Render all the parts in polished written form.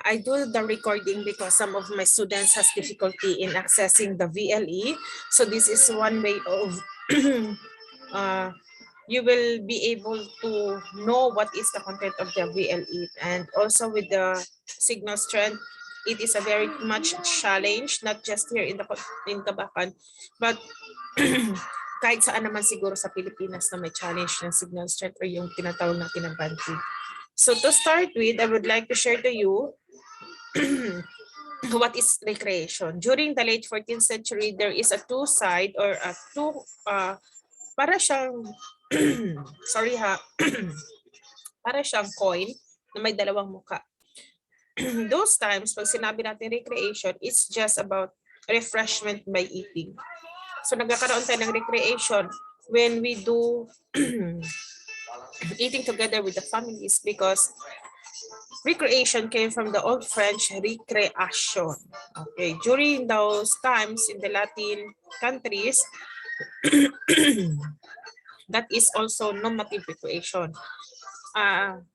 I do the recording because some of my students has difficulty in accessing the VLE. So this is one way of you will be able to know what is the content of the VLE. And also with the signal strength, it is a very much challenge, not just here in Kabakan, but kahit saan naman siguro sa Pilipinas na may challenge ng signal strength or yung tinatawag natin na bandwidth. So to start with, I would like to share to you what is recreation. During the late 14th century, there is a two-side or a para siyang sorry ha, para siyang coin na may dalawang muka. Those times, pag sinabi natin recreation, it's just about refreshment by eating. So nagkakaroon tayo ng recreation when we do eating together with the families, because recreation came from the old French recreation. Okay, during those times in the Latin countries, that is also normative recreation.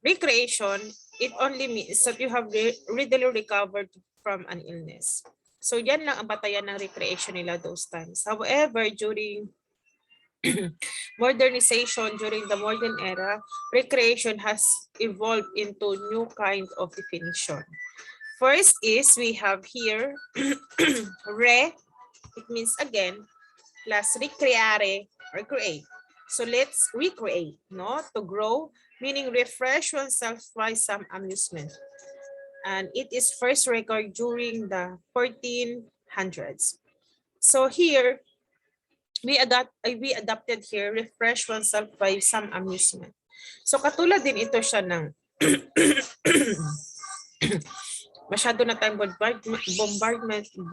Recreation, it only means that you have readily recovered from an illness. So yan lang ang batayan ng recreation nila those times. However, during modernization, during the modern era, recreation has evolved into new kind of definition. First is we have here re, it means again, plus recreare, recreate. So let's recreate, no? To grow, meaning refresh oneself by some amusement. And it is first recorded during the 1400s. So here, we adopted here, refresh oneself by some amusement. So katulad din ito siya ng masyado na tayong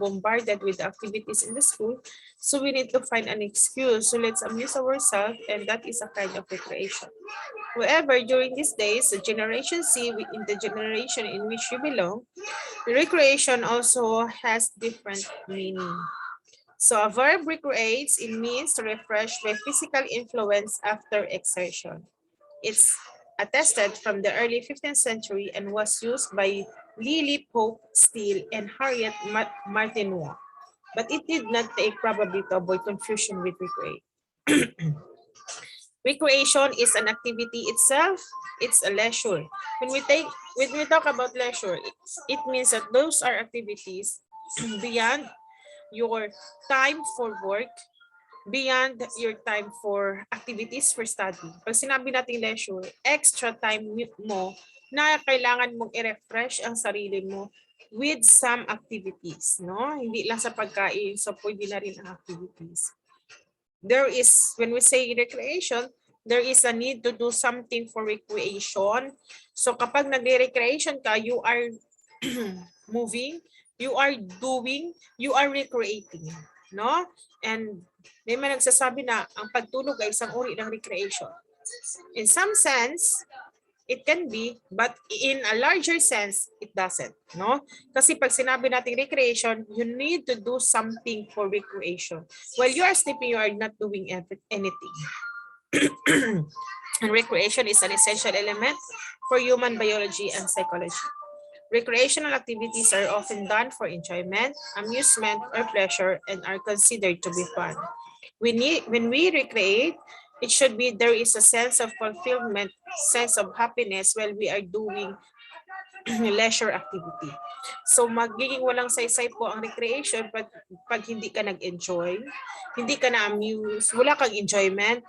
bombarded with activities in the school. So we need to find an excuse. So let's amuse ourselves, and that is a kind of recreation. However, during these days, the Generation C, in the generation in which you belong, recreation also has different meaning. So a verb recreates, it means to refresh by physical influence after exertion. It's attested from the early 15th century and was used by Lily Pope Steele and Harriet Martineau. But it did not take probably to avoid confusion with recreate. Recreation is an activity itself. It's a leisure. When we talk about leisure, it means that those are activities beyond your time for work, beyond your time for activities for study. Pag sinabi natin leisure, extra time mo na kailangan mong i-refresh ang sarili mo with some activities, no? Hindi lang sa pagkain, so pwede na rin ang activities. There is, when we say recreation, there is a need to do something for recreation. So kapag nagre-recreation ka, you are moving, you are doing, you are recreating, no? And may mga nagsasabi na ang pagtulog ay isang uri ng recreation. In some sense, it can be, but in a larger sense, it doesn't, no? Kasi pag sinabi natin recreation, you need to do something for recreation. While you are sleeping, you are not doing anything. And recreation is an essential element for human biology and psychology. Recreational activities are often done for enjoyment, amusement, or pleasure, and are considered to be fun. When we recreate, it should be there is a sense of fulfillment, sense of happiness while we are doing leisure activity. So magiging walang saysay po ang recreation pag hindi ka nag-enjoy, hindi ka na-amuse, wala kang enjoyment,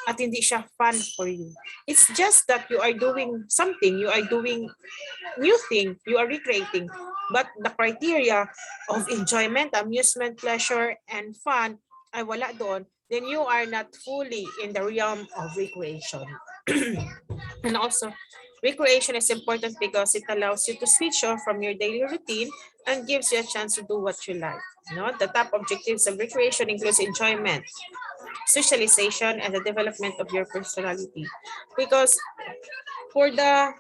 at hindi siya fun for you. It's just that you are doing something, you are doing new thing, you are recreating, but the criteria of enjoyment, amusement, pleasure, and fun ay wala doon, then you are not fully in the realm of recreation. And also, recreation is important because it allows you to switch off from your daily routine and gives you a chance to do what you like. No? The top objectives of recreation includes enjoyment, socialization, and the development of your personality. Because for the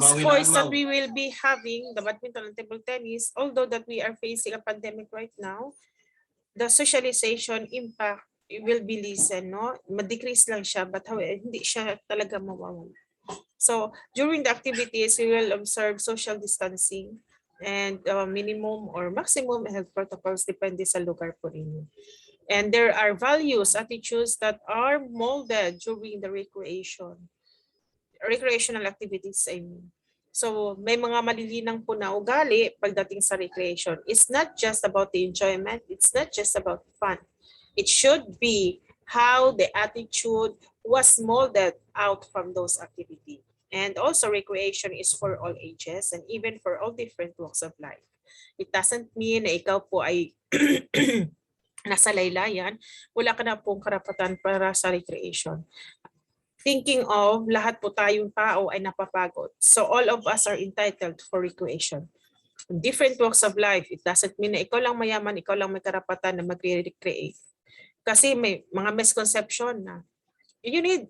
sports that we will be having, the badminton and table tennis, although that we are facing a pandemic right now, the socialization impact will be lessen, no? Ma-decrease lang siya, but however, hindi siya talaga mawawala. So during the activities, we will observe social distancing and minimum or maximum health protocols depende sa lugar po ninyo. And there are values, attitudes that are molded during the recreational activities, I mean. So may mga malilinang po na ugali pagdating sa recreation. It's not just about the enjoyment, it's not just about fun. It should be how the attitude was molded out from those activities. And also recreation is for all ages and even for all different walks of life. It doesn't mean na ikaw po ay nasa laylayan, wala ka na pong karapatan para sa recreation. Thinking of lahat po tayong tao ay napapagod. So all of us are entitled for recreation. In different walks of life, it doesn't mean na ikaw lang mayaman, ikaw lang may karapatan na mag-recreate. Kasi may mga misconception na you need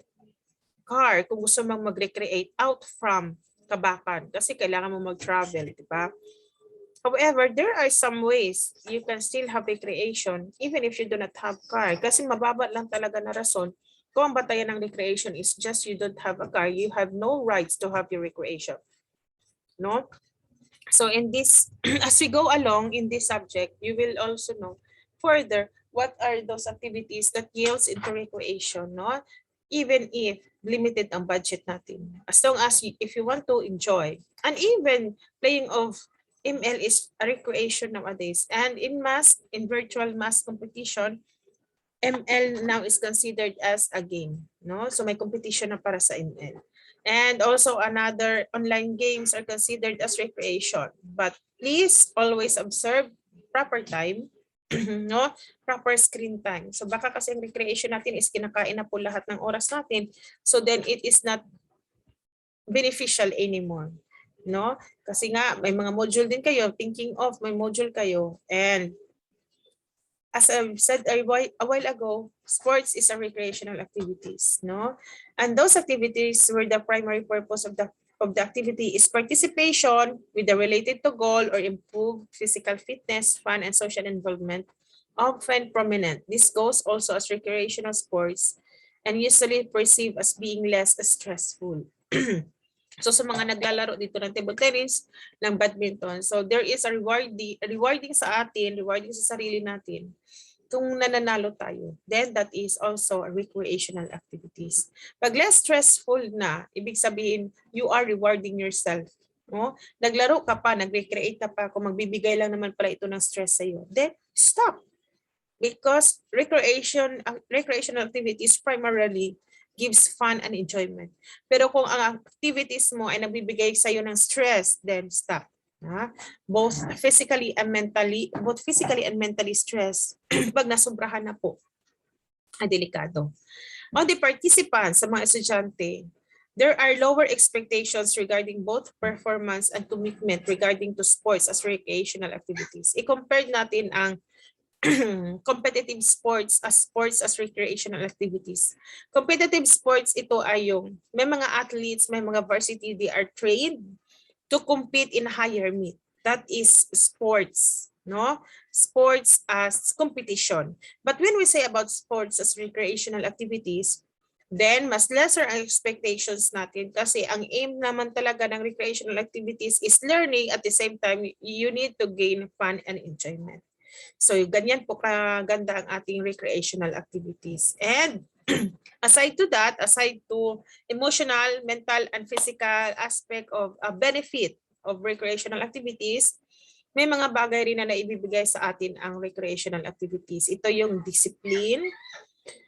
car kung gusto mong mag-recreate out from Kabakan kasi kailangan mo mag-travel, di ba? However, there are some ways you can still have recreation even if you do not have car kasi mababa lang talaga na rason. Kung ang batayan ng recreation is just you don't have a car, you have no rights to have your recreation. No? So in this, as we go along in this subject, you will also know further what are those activities that yields into recreation, no? Even if limited ang budget natin. As long as if you want to enjoy, and even playing of ML is a recreation nowadays. And in virtual mass competition, ML now is considered as a game, no? So may competition na para sa ML. And also another online games are considered as recreation. But please always observe proper time, no? Proper screen time. So baka kasi ang recreation natin is kinakain na po lahat ng oras natin. So then it is not beneficial anymore, no? Kasi nga may mga module din kayo, thinking of may module kayo, and as I've said a while ago, sports is a recreational activities, no? And those activities where the primary purpose of the activity is participation with the related to goal or improve physical fitness, fun, and social involvement, often prominent. This goes also as recreational sports and usually perceived as being less stressful. So sa mga naglalaro dito ng table tennis, ng badminton, so there is a rewarding sa atin, rewarding sa sarili natin kung nananalo tayo. Then that is also a recreational activities. Pag less stressful na, ibig sabihin you are rewarding yourself. No? Naglaro ka pa, nag-recreate ka pa, kung magbibigay lang naman pala ito ng stress sa iyo, then stop. Because recreational activities primarily gives fun and enjoyment. Pero kung ang activities mo ay nagbibigay sa iyo ng stress, then stop. Both physically and mentally stress. Pag nasobrahan na po, ay delikado. On the participants, sa mga estudyante, there are lower expectations regarding both performance and commitment regarding to sports as recreational activities. I-compare natin ang competitive sports as recreational activities. Competitive sports, ito ay yung may mga athletes, may mga varsity, they are trained to compete in higher meet. That is sports, no? Sports as competition. But when we say about sports as recreational activities, then mas lesser ang expectations natin kasi ang aim naman talaga ng recreational activities is learning, at the same time you need to gain fun and enjoyment. So ganyan po kaganda ang ating recreational activities. And aside to that, aside to emotional, mental, and physical aspect of a benefit of recreational activities, may mga bagay rin na naibibigay sa atin ang recreational activities. Ito yung discipline,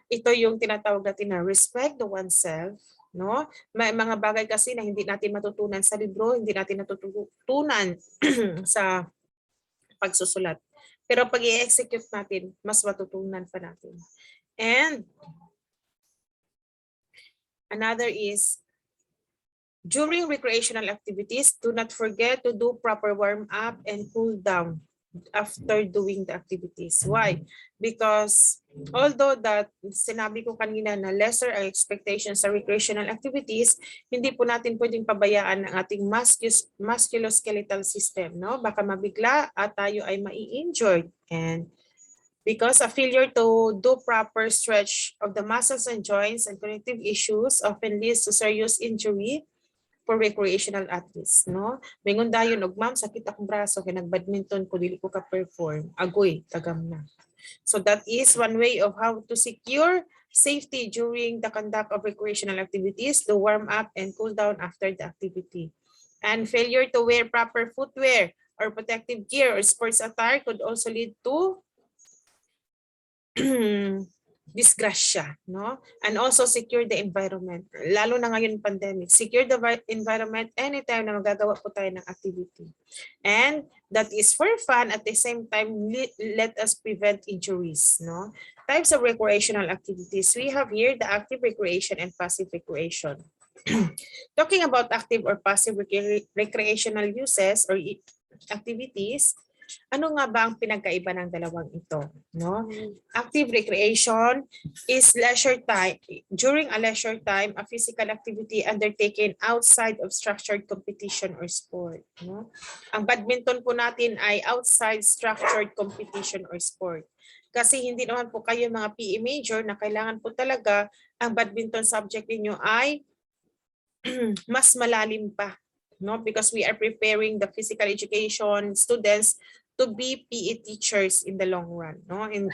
ito yung tinatawag natin na respect the oneself, no? May mga bagay kasi na hindi natin matutunan sa libro, hindi natin natutunan sa pagsusulat. Pero pag i-execute natin, mas matutunan pa natin. And another is, during recreational activities, do not forget to do proper warm-up and cool down after doing the activities. Why? Because although that sinabi ko kanina na lesser ang expectations sa recreational activities, hindi po natin pwedeng pabayaan ang ating musculoskeletal system, no? Baka mabigla at tayo ay mai-injured, and because a failure to do proper stretch of the muscles and joints and connective issues often leads to serious injury for recreational athletes, no? Mingon dayon og ma'am sakit akong braso kay nag-badminton ko dili ko ka perform. Agoy tagam na. So that is one way of how to secure safety during the conduct of recreational activities, to warm up and cool down after the activity. And failure to wear proper footwear or protective gear or sports attire could also lead to disgrasya, no? And also secure the environment. Lalo na ngayon pandemic, secure the environment anytime na magagawa po tayo ng activity. And that is for fun, at the same time let us prevent injuries, no? Types of recreational activities. We have here the active recreation and passive recreation. Talking about active or passive recreational uses or activities, ano nga ba ang pinagkaiba ng dalawang ito, no? Active recreation is leisure time. During a leisure time, a physical activity undertaken outside of structured competition or sport, no? Ang badminton po natin ay outside structured competition or sport. Kasi hindi naman po kayo mga PE major na kailangan po talaga ang badminton subject niyo ay mas malalim pa, no? Because we are preparing the physical education students to be PE teachers in the long run, no? In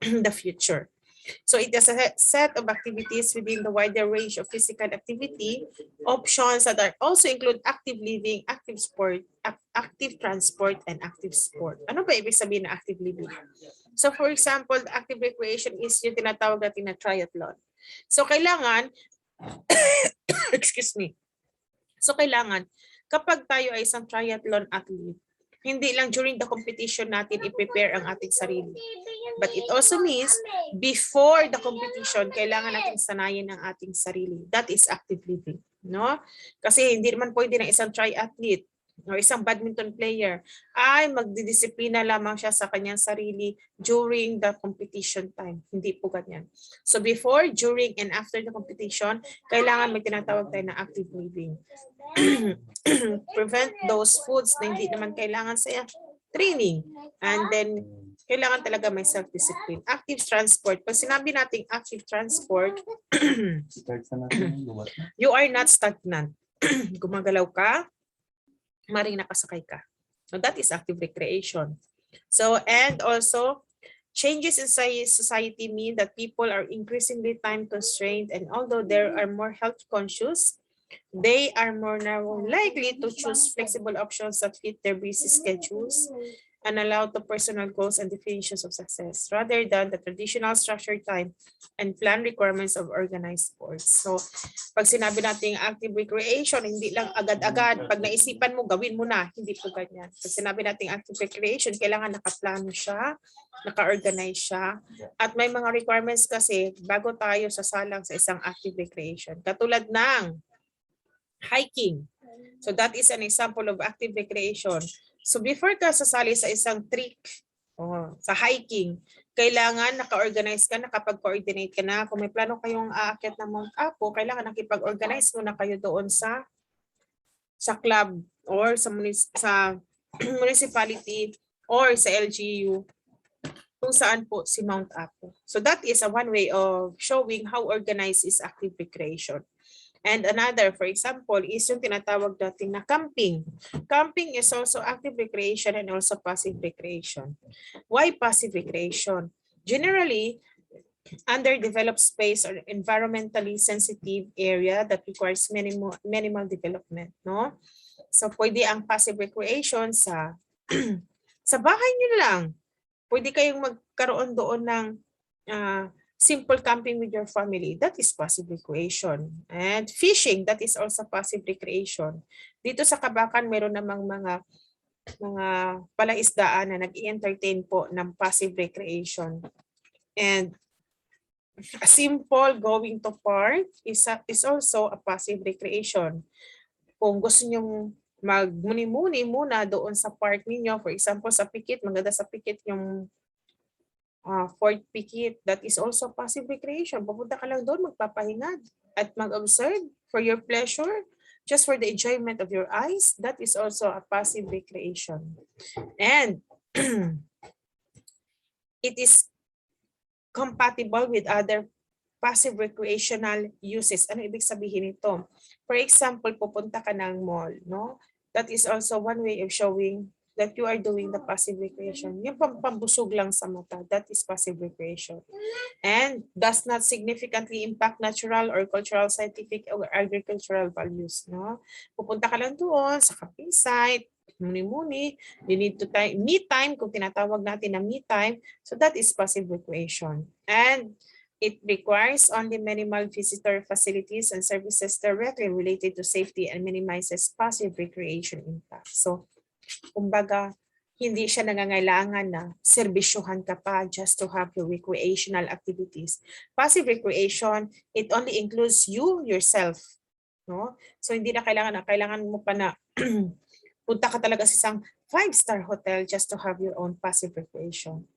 the future. So it is a set of activities within the wider range of physical activity options that are also include active living, active sport, active transport, and active sport. Ano ba ibig sabihin ng active living? So for example, the active recreation is yung tinatawag natin na triathlon. So kailangan excuse me. So kailangan kapag tayo ay isang triathlon athlete, hindi lang during the competition natin i-prepare ang ating sarili. But it also means before the competition, kailangan natin sanayin ang ating sarili. That is active living, no? Kasi hindi naman pwede ng isang triathlete o isang badminton player ay magdidisiplina lamang siya sa kanyang sarili during the competition time. Hindi po ganyan. So before, during, and after the competition, kailangan may tinatawag tayo na active living. Prevent those foods na hindi naman kailangan sa training. And then, kailangan talaga may self-discipline. Active transport. Pag sinabi nating active transport, you are not stagnant. Gumagalaw ka, maring nakasakay ka. So that is active recreation. So, and also, changes in society mean that people are increasingly time constrained, and although there are more health conscious, they are more now likely to choose flexible options that fit their busy schedules and allow the personal goals and definitions of success rather than the traditional structured time and plan requirements of organized sports. So, pag sinabi natin active recreation, hindi lang agad-agad. Pag naisipan mo, gawin mo na. Hindi po ganyan. Pag sinabi natin active recreation, kailangan nakaplano siya, naka-organize siya. At may mga requirements kasi bago tayo sasalang sa isang active recreation. Katulad ng hiking. So that is an example of active recreation. So before ka sasali sa isang trip, sa hiking, kailangan naka-organize ka, nakapag-coordinate ka na. Kung may plano kayong aakyat ng Mount Apo, kailangan nakipag-organize muna kayo doon sa club or sa municipality or sa LGU kung saan po si Mount Apo. So that is a one way of showing how organized is active recreation. And another, for example, is yung tinatawag natin na camping. Camping is also active recreation and also passive recreation. Why passive recreation? Generally, underdeveloped space or environmentally sensitive area that requires minimal development, no? So pwede ang passive recreation sa sa bahay niyo lang. Pwede kayong magkaroon doon ng simple camping with your family. That is passive recreation. And fishing, that is also passive recreation. Dito sa Kabakan, meron namang mga palaisdaan na nag-i-entertain po ng passive recreation. And a simple going to park is also a passive recreation. Kung gusto nyong magmuni-muni muna doon sa park ninyo, for example, sa Pikit, maganda sa Pikit yung Fort Pikit, that is also passive recreation. Pupunta ka lang doon, magpapahinga at mag-observe for your pleasure, just for the enjoyment of your eyes. That is also a passive recreation. And it is compatible with other passive recreational uses. Ano ibig sabihin nito? For example, pupunta ka ng mall, no? That is also one way of showing that you are doing the passive recreation. Yung pambusog lang sa mata, that is passive recreation. And does not significantly impact natural or cultural, scientific, or agricultural values. No? Pupunta ka lang doon sa camping site, muni-muni, you need to time, me time, kung tinatawag natin na me time, so that is passive recreation. And it requires only minimal visitor facilities and services directly related to safety and minimizes passive recreation impact. So, kumbaga, hindi siya nangangailangan na serbisyuhan ka pa just to have your recreational activities. Passive recreation, it only includes you, yourself. No? So, hindi na kailangan mo pa na punta ka talaga sa isang 5-star hotel just to have your own passive recreation.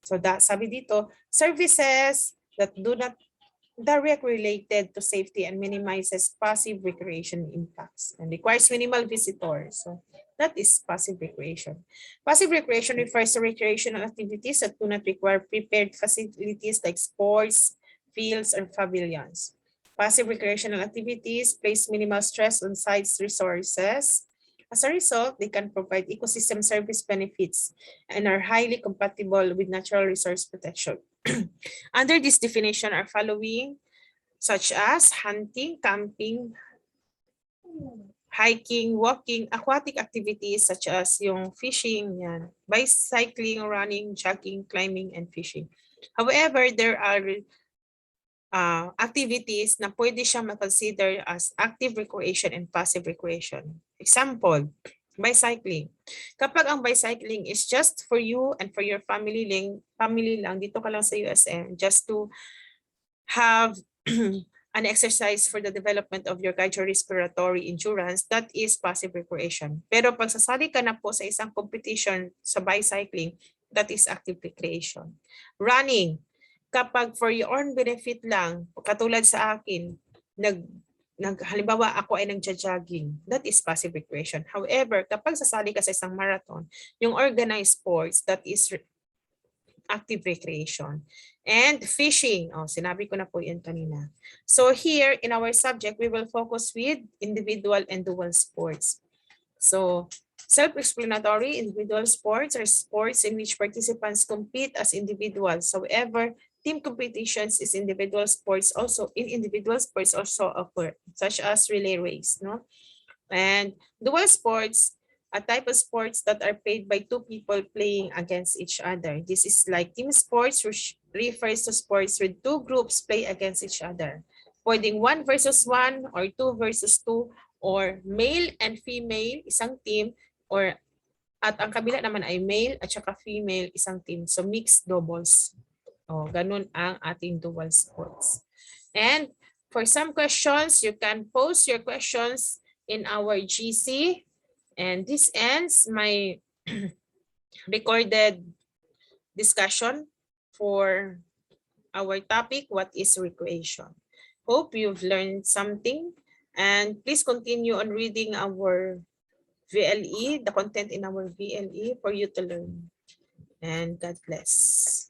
So, sabi dito, services that do not directly related to safety and minimizes passive recreation impacts and requires minimal visitors. So that is passive recreation. Passive recreation refers to recreational activities that do not require prepared facilities like sports, fields, or pavilions. Passive recreational activities place minimal stress on site's resources. As a result, they can provide ecosystem service benefits and are highly compatible with natural resource protection. Under this definition are following, such as hunting, camping, hiking, walking, aquatic activities such as yung fishing, yan, bicycling, running, jogging, climbing, and fishing. However, there are activities na pwede siyang ma-consider as active recreation and passive recreation. Example, bicycling. Kapag ang bicycling is just for you and for your family lang, dito ka lang sa USM, just to have an exercise for the development of your cardiorespiratory endurance, that is passive recreation. Pero pag sasali ka na po sa isang competition sa bicycling, that is active recreation. Running. Kapag for your own benefit lang, katulad sa akin, halimbawa ako ay nagja-jogging, that is passive recreation. However, kapag sasali ka sa isang marathon, yung organized sports, that is active recreation. And fishing, sinabi ko na po yan kanina. So here in our subject, we will focus with individual and dual sports. So self-explanatory individual sports are sports in which participants compete as individuals. However, team competitions is individual sports also occur, such as relay race, no? And dual sports, a type of sports that are played by two people playing against each other. This is like team sports, which refers to sports with two groups play against each other. Pwedeng 1 versus 1 or 2 versus 2 or male and female, isang team, or at ang kabila naman ay male at saka female, isang team. So mixed doubles. Ganun ang ating dual sports. And for some questions, you can post your questions in our GC. And this ends my recorded discussion for our topic, what is recreation. Hope you've learned something, and please continue on reading our VLE, the content in our VLE for you to learn. And God bless.